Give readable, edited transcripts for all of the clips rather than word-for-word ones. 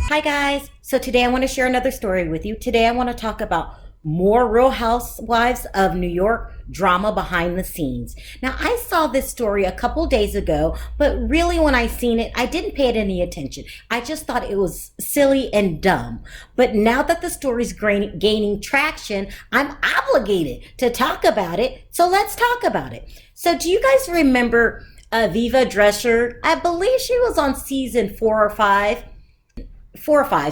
Hi guys, so today I want to share another story with you. Today I want to talk about more Real Housewives of New York drama behind the scenes. Now I saw this story a couple days ago, but really when I seen it, I didn't pay it any attention. I just thought it was silly and dumb. But now that the story's gaining traction, I'm obligated to talk about it. So let's talk about it. So do you guys remember Aviva Dresher? I believe she was on season 4 or 5,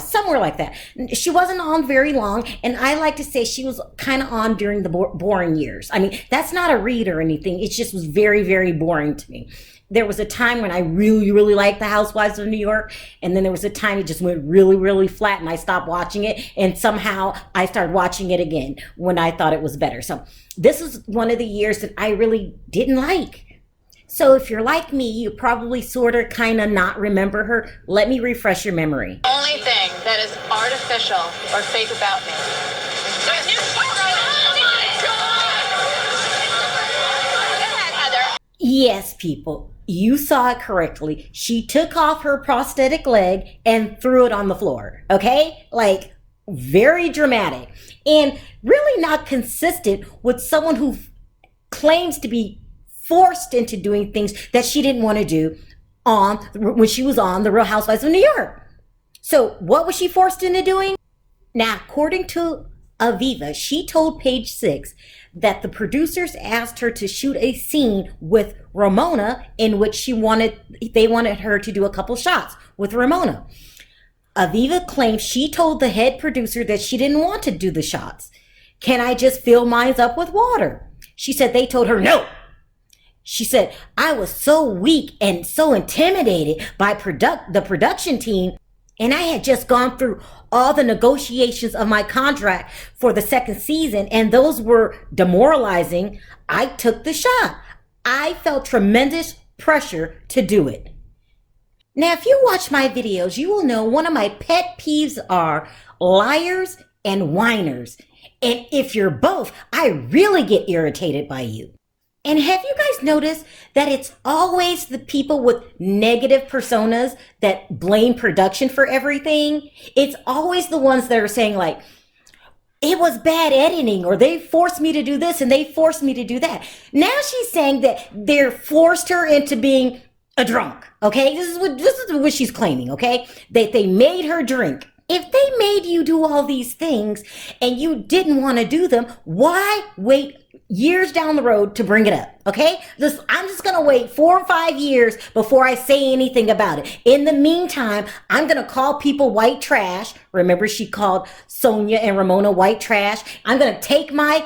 somewhere like that. She wasn't on very long, and I like to say she was kind of on during the boring years. I mean, that's not a read or anything. It just was very, very boring to me. There was a time when I really, really liked the Housewives of New York, and then there was a time it just went really, really flat, and I stopped watching it, and somehow I started watching it again when I thought it was better. So this is one of the years that I really didn't like. So if you're like me, you probably sort of kind of not remember her. Let me refresh your memory. The only thing that is artificial or fake about me Yes, people, you saw it correctly. She took off her prosthetic leg and threw it on the floor, okay? Like, very dramatic and really not consistent with someone who claims to be forced into doing things that she didn't want to do when she was on The Real Housewives of New York. So what was she forced into doing? Now, according to Aviva, she told Page 6 that the producers asked her to shoot a scene with Ramona in which they wanted her to do a couple shots with Ramona. Aviva claims she told the head producer that she didn't want to do the shots. Can I just fill mine up with water? She said they told her no. She said, I was so weak and so intimidated by the production team, and I had just gone through all the negotiations of my contract for the second season, and those were demoralizing. I took the shot. I felt tremendous pressure to do it. Now, if you watch my videos, you will know one of my pet peeves are liars and whiners. And if you're both, I really get irritated by you. And have you guys noticed that it's always the people with negative personas that blame production for everything? It's always the ones that are saying like, it was bad editing, or they forced me to do this and they forced me to do that. Now she's saying that they forced her into being a drunk, okay? This is what she's claiming, okay? That they made her drink. If they made you do all these things and you didn't want to do them, why wait years down the road to bring it up, okay? I'm just gonna wait 4 or 5 years before I say anything about it. In the meantime, I'm gonna call people white trash. Remember, she called Sonia and Ramona white trash. I'm gonna take my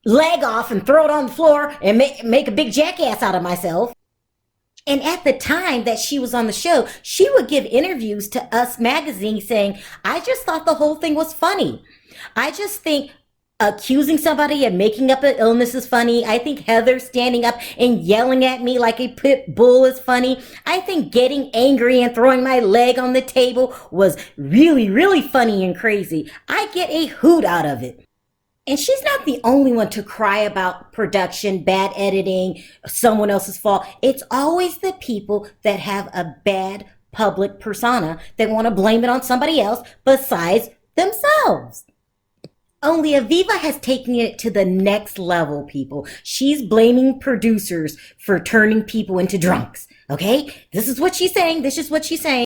leg off and throw it on the floor and make a big jackass out of myself. And at the time that she was on the show, she would give interviews to Us Magazine saying, I just thought the whole thing was funny. I just think accusing somebody of making up an illness is funny. I think Heather standing up and yelling at me like a pit bull is funny. I think getting angry and throwing my leg on the table was really, really funny and crazy. I get a hoot out of it. And she's not the only one to cry about production, bad editing, someone else's fault. It's always the people that have a bad public persona that want to blame it on somebody else besides themselves. Only Aviva has taken it to the next level, people. She's blaming producers for turning people into drunks, okay? This is what she's saying.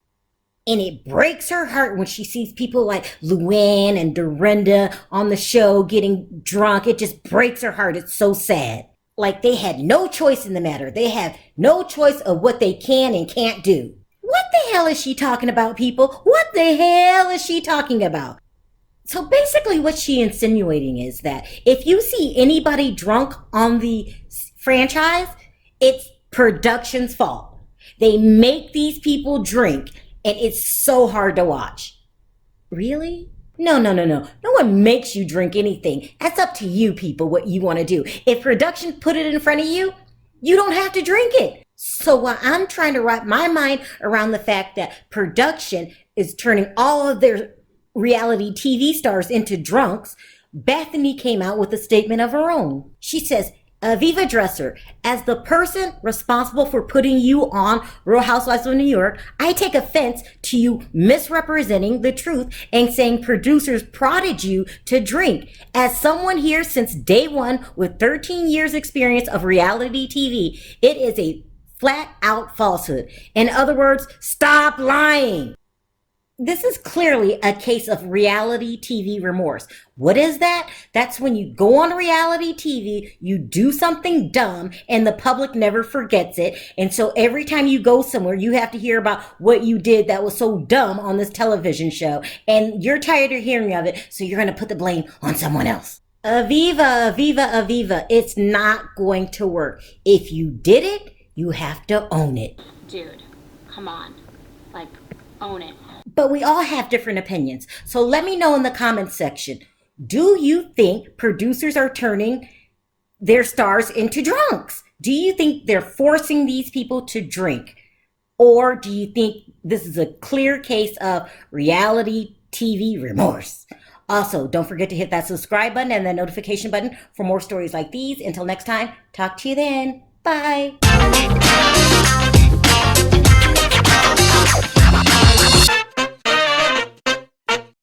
And it breaks her heart when she sees people like Luann and Dorinda on the show getting drunk. It just breaks her heart. It's so sad. Like they had no choice in the matter. They have no choice of what they can and can't do. What the hell is she talking about, people? What the hell is she talking about? So basically what she's insinuating is that if you see anybody drunk on the franchise, it's production's fault. They make these people drink, and it's so hard to watch. Really? No. No one makes you drink anything. That's up to you people, what you want to do. If production put it in front of you, you don't have to drink it. So while I'm trying to wrap my mind around the fact that production is turning all of their reality TV stars into drunks, Bethenny came out with a statement of her own. She says, Aviva Dresser, as the person responsible for putting you on Real Housewives of New York, I take offense to you misrepresenting the truth and saying producers prodded you to drink. As someone here since day one with 13 years experience of reality TV, it is a flat out falsehood. In other words, stop lying. This is clearly a case of reality TV remorse. What is that? That's when you go on reality TV, you do something dumb, and the public never forgets it. And so every time you go somewhere, you have to hear about what you did that was so dumb on this television show. And you're tired of hearing of it, so you're going to put the blame on someone else. Aviva, it's not going to work. If you did it, you have to own it. Dude, come on. Like, own it. But we all have different opinions. So let me know in the comments section. Do you think producers are turning their stars into drunks? Do you think they're forcing these people to drink? Or do you think this is a clear case of reality TV remorse? Also, don't forget to hit that subscribe button and the notification button for more stories like these. Until next time, talk to you then. Bye.